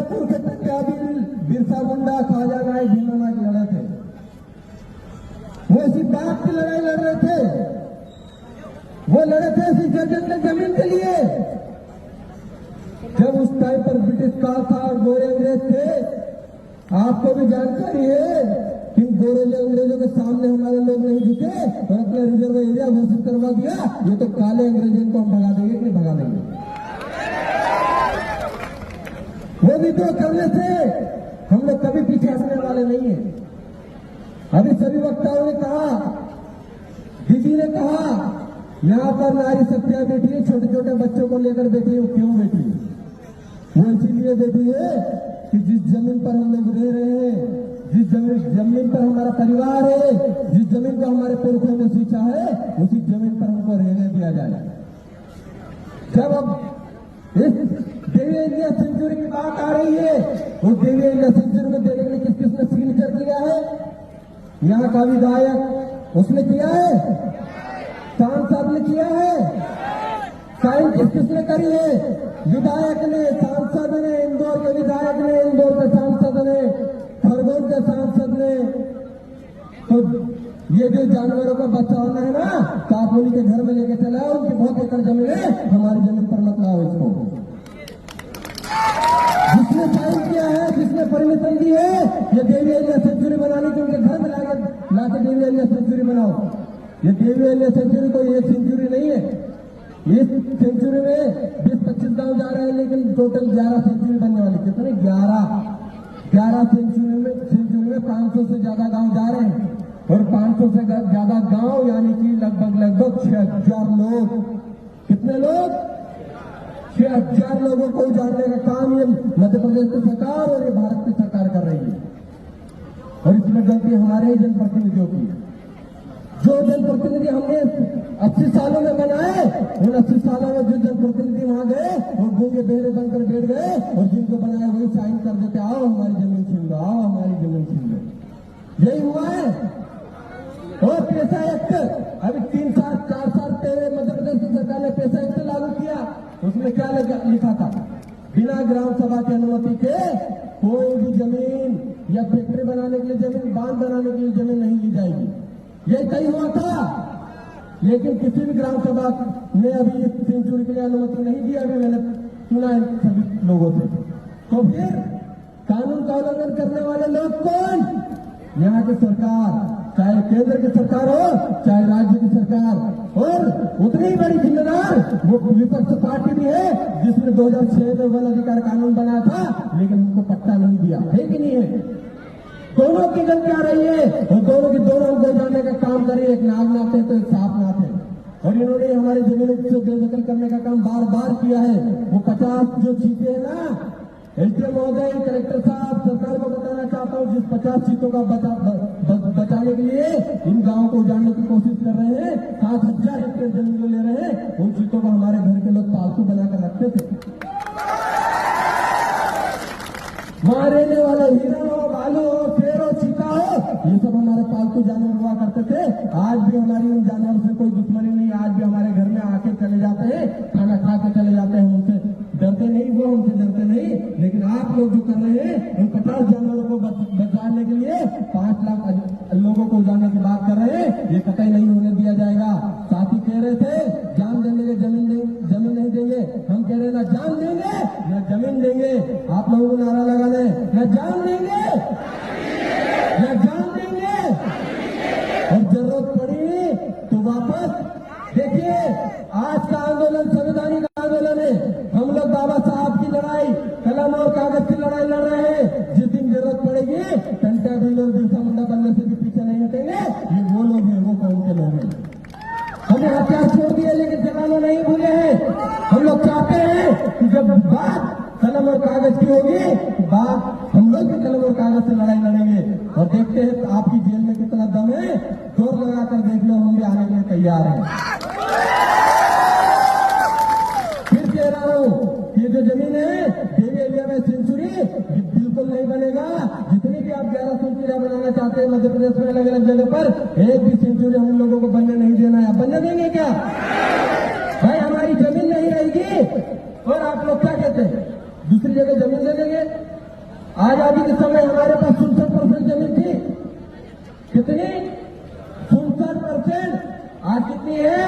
रायपुर के प्रत्याशी बिरसा मुंडा, ख्वाजा नायक, भीमा नायक लड़े थे। वो इसी बात की लड़ाई लड़ रहे थे। वो लड़े थे इसी जर्जर जमीन के लिए। जब उस टाइम पर ब्रिटिश काल था और गोरे अंग्रेज थे, आपको भी जानकारी है कि गोरे अंग्रेजों के सामने हमारे लोग नहीं झुके और अपना रिजर्व एरिया घोषित करवा दिया। ये तो काले अंग्रेजों को हम भगा देंगे कि नहीं भगा देंगे? वो विद्रोह करने से हम लोग कभी पीछे हटने वाले नहीं है। अभी सभी वक्ताओं ने कहा, दीदी ने कहा, यहां पर नारी शक्तियां बैठी है, छोटे छोटे बच्चों को लेकर बैठी है। वो क्यों बैठी है? वो इसीलिए बैठी है कि जिस जमीन पर हम लोग रह रहे हैं, जिस जमीन पर हमारा परिवार है, जिस जमीन को हमारे पुरखों ने सींचा है, उसी जमीन पर हमको रहने दिया जाए। जब अब इस देवी इंडिया सेंचुरी की बात आ रही है, उस देवी इंडिया सेंचुरी में देने के लिए किस किसने सिग्नेचर किया है? यहाँ का विधायक उसने किया है, सांसद ने किया है, साइन किसने करी है? विधायक ने, सांसद ने, इंदौर के विधायक ने, इंदौर के सांसद ने, खरगोन के सांसद ने। तो ये जो जानवरों का बचाना है ना, तो आप उन्हीं के घर में लेके चले आओ। उनकी बहुत एकड़ जमीन है, हमारी जमीन पर मत लाओ इसको। जिसने साइन किया है, जिसने परमिशन दी है ये देवी एरिया सेंचुरी बनाने की, उनके घर में लाके देवी एरिया सेंचुरी बनाओ। ये देवी एरिया सेंचुरी कोई एक सेंचुरी नहीं है। इस सेंचुरी में 20-25 गांव जा रहे हैं, लेकिन टोटल 11 सेंचुरी बनने वाली। कितने? 11 सेंचुरी में 500 से ज्यादा गांव जा रहे हैं। और 500 से ज्यादा गांव यानी कि लगभग 6,000 लोग। कितने लोग? 6,000 लोगों को उजाड़ने का काम ये मध्य प्रदेश की सरकार और ये भारत की सरकार कर रही है। और इसमें गलती हमारे ही जनप्रतिनिधियों की है। जो जनप्रतिनिधि हमने 80 सालों में बनाए, उन 80 सालों में जो जनप्रतिनिधि वहां गए वो गूंगे बहरे बनकर बैठ गए, और जिनको बनाया वही साइन कर देते, आओ हमारी जमीन छीन लो, आओ हमारी जमीन छीन लो। यही हुआ है। और पैसा एक्ट अभी 3-4 साल पहले मध्य प्रदेश की सरकार ने पैसा एक्ट लागू किया। उसमें क्या लिखा था? बिना ग्राम सभा की अनुमति के कोई भी जमीन या फैक्ट्री बनाने के लिए जमीन, बांध बनाने के लिए जमीन नहीं ली जाएगी। ये तय हुआ था, लेकिन किसी भी ग्राम सभा ने अभी इस सेंचुरी के लिए अनुमति नहीं दी। अभी मैंने सुना है सभी लोगों से। तो फिर कानून का उल्लंघन करने वाले लोग कौन? यहाँ की सरकार, चाहे केंद्र की सरकार हो चाहे राज्य की सरकार। और उतनी ही बड़ी जिम्मेदार वो विपक्ष पार्टी भी है, जिसने 2006 में वन अधिकार कानून बनाया था, लेकिन उनको पट्टा नहीं दिया है कि नहीं है? दोनों की गलती आ रही है, और दोनों हमको जाने का काम करे। एक नागनाथ है तो एक सापनाथ है। और इन्होंने हमारी जमीनों से बेदखल करने का काम बार बार किया है। वो 50 जो सीटें है ना, एसडीएम महोदय, कलेक्टर साहब, सरकार को बताना चाहता हूँ, जिस 50 सीटों का बचाने के लिए इन गांवों को उजाड़ने की कोशिश कर रहे हैं, 7,000 हेक्टेयर जमीन ले रहे हैं, उन सीटों को हमारे घर के लोग पालतू बनाकर रखते थे। वहां रहने वाले हिरण हो, भालू हो, शेर हो, चीता हो, ये सब हमारे पालतू जानवर हुआ करते थे। आज भी हमारी उन जानवरों से कोई दुश्मनी नहीं। आज भी हमारे घर में आके चले जाते हैं, खाना खा के चले जाते हैं। उनसे डरते नहीं, वो हमसे डरते नहीं। लेकिन आप लोग जो कर रहे हैं, उन 50 जानवरों को बचाने के लिए 5 लाख लोगों को उजाड़ने की बात कर रहे हैं, ये कतई नहीं होने दिया जाएगा। साथी कह रहे थे जान देने के जमीन नहीं देंगे। हम कह रहे ना जान देंगे ना जमीन देंगे। आप लोगों को नारा लगाना है, न जान देंगे न जान देंगे। और जरूरत पड़ी तो वापस देखिए, आज का आंदोलन संवैधानिक आंदोलन है। हम लोग बाबा साहब की लड़ाई, कलम और कागज की लड़ाई लड़ रहे हैं। जिस दिन जरूरत पड़ेगी, टंटा बिल और बिरसा मुंडा बनने से भी पीछे नहीं हटेंगे। ये वो लोग हैं, वो कौन के लोग हैं? हमने हथियार छोड़ दिए, लेकिन जवानों नहीं भूले हैं। हम लोग चाहते हैं कि जब बात कलम और कागज की होगी, बात हम लोग भी कलम और कागज से लड़ाई लड़ेंगे। और देखते हैं आपकी जेल में कितना दम है, जोर लगाकर देख लो, हम भी आने के लिए तैयार हैं। फिर कह रहा हूँ, ये जो जमीन है देवी एरिया में सेंचुरी बिल्कुल नहीं बनेगा। जितनी भी आप 11 सेंचुरियां बनाना चाहते हैं मध्य प्रदेश में अलग अलग जगह पर, एक भी सेंचुरी हम लोगों को बनने नहीं देना है। बनने देंगे क्या भाई? हमारी जमीन नहीं रहेगी। और आप लोग क्या कहते हैं? दूसरी जगह जमीन ले लेंगे। आजादी के समय हमारे पास 67% जमीन थी। कितनी? 67%। आज कितनी है?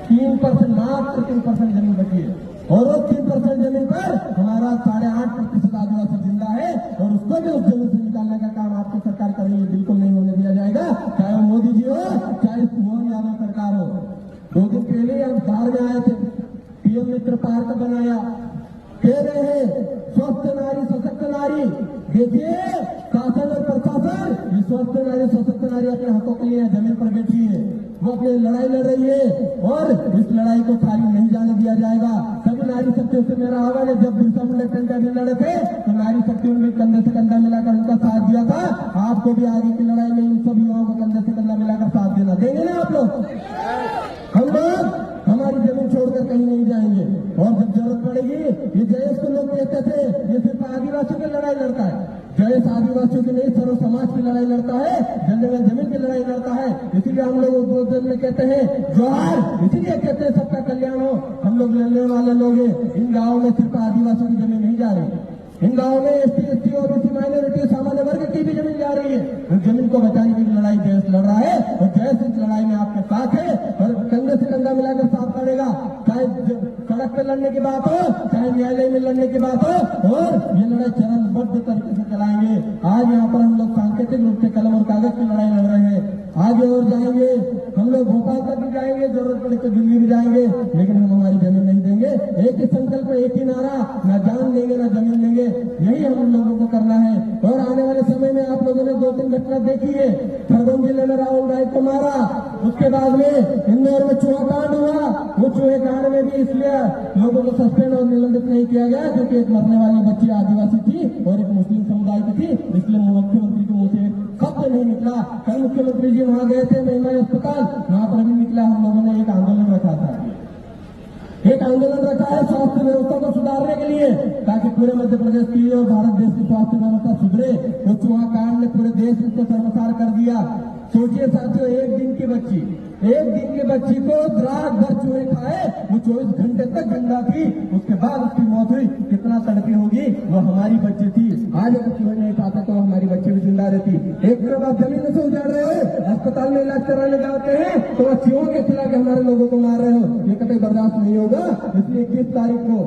3%, मात्र 3% जमीन बची है। और वो 3% जमीन पर हमारा 8.5% आदिवासी जिंदा है, और उसको भी उस जमीन से निकालने का काम आपकी सरकार कर रही है। बिल्कुल नहीं होने दिया जाएगा, चाहे वो मोदी जी हो, चाहे मोहन यादव सरकार हो। 2 दिन पहले हम धार में आए थे, पीएम मित्र पार्क बनाया, कह रहे हैं स्वस्थ नारी सशक्त नारी। देखिए, शासन और प्रशासन, ये स्वस्थ नारी सशक्त नारी अपने हकों के लिए जमीन पर बैठी है, वो अपनी लड़ाई लड़ रही है, और इस लड़ाई को खाली नहीं जाने दिया जाएगा। सभी नारी शक्तियों से मेरा आह्वान है, जब बिरसा मुंडा टंडा भी लड़े थे तो नारी शक्तियों ने कंधे से कंधा मिलाकर उनका साथ दिया था। आपको भी आगे की लड़ाई में इन सभी युवाओं को कंधे से कंधा मिलाकर साथ देना, देंगे ना आप लोग? हम लोग हमारी जमीन छोड़कर कहीं नहीं जाएंगे, और जब जरूरत पड़ेगी, ये जयेश को लोग कहते थे ये सिर्फ आदिवासियों की लड़ाई लड़ता है। जयेश आदिवासियों की नहीं, सर्व समाज की लड़ाई लड़ता है, जंगल जमीन की लड़ाई लड़ता है। इसीलिए हम लोग उद्बोधन में कहते हैं जोहार, इसीलिए कहते हैं सबका कल्याण हो। हम लोग लड़ने वाले लोग हैं। इन गाँव में सिर्फ आदिवासियों की जमीन नहीं जा रही, इन गाँव में ST और OBC माइनॉरिटी सामान्य वर्ग की भी जमीन जा रही है। उस जमीन को बचाने की लड़ाई जयेश लड़ रहा है, और जयेश इस लड़ाई में आपके साथ है, और कंधे से कंधा मिलाकर साथ लड़ेगा। चाहे सड़क पर लड़ने की बात हो, चाहे न्यायालय में लड़ने की बात हो, और ये लड़ाई चरणबद्ध तरीके से चलाएंगे। आज यहाँ पर हम लोग सांकेतिक रूप से कलम और कागज की लड़ाई लड़ रहे हैं, आगे और जाएंगे। हम लोग भोपाल तक भी जाएंगे, जरूरत पड़े तो दिल्ली भी जाएंगे, लेकिन हम हमारी जमीन नहीं देंगे। एक ही संकल्प, एक ही नारा, ना जान देंगे ना जमीन लेंगे, यही हम लोगों को करना है। और आने वाले समय में आप लोगों ने 2-3 घटना देखी है। खरगोन जिले में राहुल राय को मारा, उसके बाद में इंदौर में चूहा कांड हुआ। वो चूहे कांड में भी इसलिए लोगों को सस्पेंड और निलंबित नहीं किया गया क्योंकि एक मरने वाली बच्ची आदिवासी थी और एक मुस्लिम समुदाय की थी, इसलिए मुख्यमंत्री के मुंह से शब्द नहीं निकला। कल मुख्यमंत्री जी वहां गए थे महिला अस्पताल, वहां पर भी निकला। हम लोगों ने एक आंदोलन रखा था, एक आंदोलन रखा है स्वास्थ्य व्यवस्था को सुधारने के लिए, ताकि पूरे मध्य प्रदेश की और भारत देश की स्वास्थ्य व्यवस्था सुधरे। वो चूहा कांड ने पूरे देश को शर्मसार कर दिया। सोचिए साथियों, एक दिन की बच्ची को रात भर चूहे खाए, वो 24 घंटे तक जिंदा थी, उसके बाद उसकी मौत हुई। कितना तड़पी होगी, वो हमारी बच्ची थी। आज अगर चूहे नहीं खाते तो हमारी बच्ची भी जिंदा रहती। एक तरफ आप जमीन से उजाड़ रहे हो, अस्पताल में इलाज कराने जाते हैं तो वह चूहों के खिला के हमारे लोगों को मार रहे हो, ये कभी बर्दाश्त नहीं होगा। इसलिए 21 तारीख को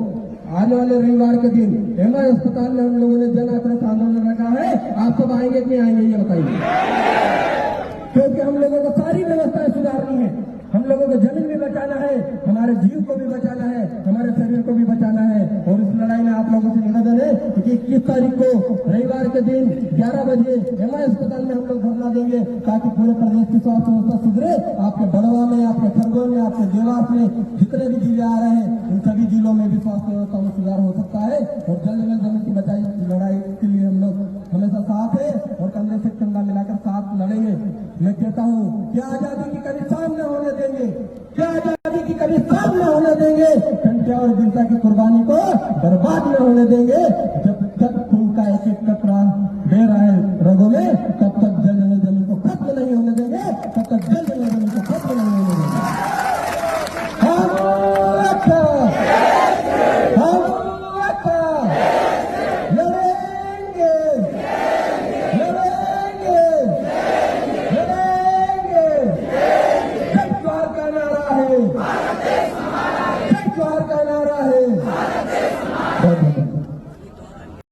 आने वाले रविवार के दिन MI अस्पताल में हम लोगों ने जन आक्रोश आंदोलन रखा है। आप सब आएंगे कि नहीं आएंगे, ये बताइए। क्योंकि हम लोगों को सारी व्यवस्थाएं सुधारनी है, हम लोगों को जमीन भी बचाना है, हमारे जीव को भी बचाना है, हमारे शरीर को भी बचाना है। और इस लड़ाई में आप लोगों से निवेदन है कि 21 तारीख को रविवार के दिन 11 बजे MI अस्पताल में हम लोग धरना देंगे, ताकि पूरे प्रदेश की स्वास्थ्य व्यवस्था सुधरे। आपके बड़वा में, आपके खरगोन में, आपके देवास में जितने भी जिले आ रहे हैं, इन सभी जिलों में भी स्वास्थ्य व्यवस्था में सुधार हो सकता है। और जल्द में जमीन की बचाई लड़ाई के लिए हम लोग हमेशा साथ है और कंधे से कंधा मिलाकर साथ लड़ेंगे। मैं कहता हूँ क्या आजादी की कभी शाम न होने देंगे, क्या आजादी की कभी शाम न होने देंगे, टंट्या और बिरसा की कुर्बानी को बर्बाद न होने देंगे। जब तक खून का एक एक